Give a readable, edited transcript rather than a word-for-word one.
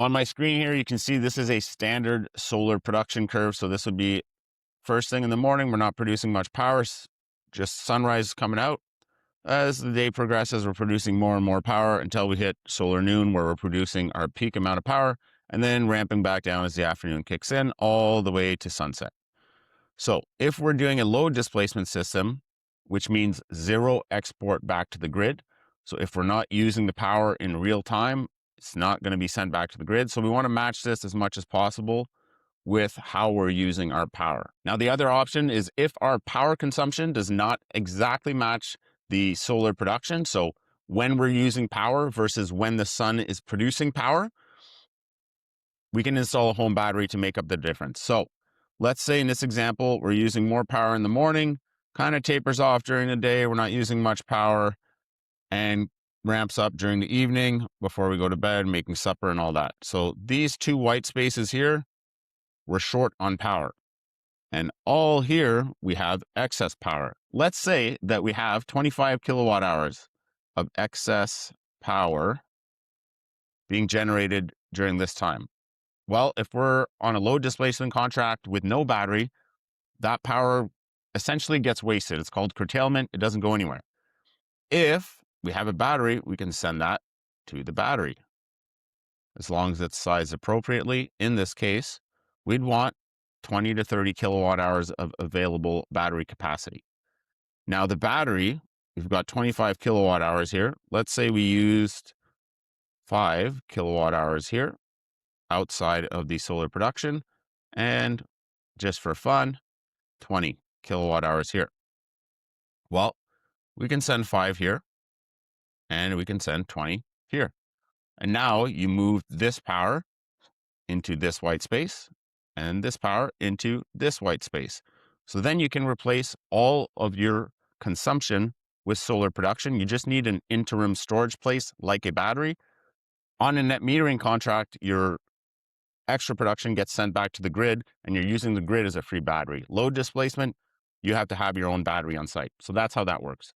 On my screen here, you can see this is a standard solar production curve. So this would be first thing in the morning. We're not producing much power, just sunrise coming out. As the day progresses, we're producing more and more power until we hit solar noon, where we're producing our peak amount of power, and then ramping back down as the afternoon kicks in, all the way to sunset. So if we're doing a low displacement system, which means zero export back to the grid. So if we're not using the power in real time, it's not going to be sent back to the grid. So we want to match this as much as possible with how we're using our power. Now, the other option is if our power consumption does not exactly match the solar production, so when we're using power versus when the sun is producing power, we can install a home battery to make up the difference. So let's say in this example, we're using more power in the morning, kind of tapers off during the day, we're not using much power, and ramps up during the evening before we go to bed, making supper and all that. So these two white spaces here, we're short on power. And all here, we have excess power. Let's say that we have 25 kilowatt hours of excess power being generated during this time. Well, if we're on a low displacement contract with no battery, that power essentially gets wasted. It's called curtailment. It doesn't go anywhere. If we have a battery, we can send that to the battery. As long as it's sized appropriately, in this case, we'd want 20 to 30 kilowatt hours of available battery capacity. Now the battery, we've got 25 kilowatt hours here. Let's say we used 5 kilowatt hours here outside of the solar production, and just for fun, 20 kilowatt hours here. Well, we can send 5 here, and we can send 20 here. And now you move this power into this white space and this power into this white space. So then you can replace all of your consumption with solar production. You just need an interim storage place like a battery. On a net metering contract, your extra production gets sent back to the grid and you're using the grid as a free battery. Low displacement, you have to have your own battery on site. So that's how that works.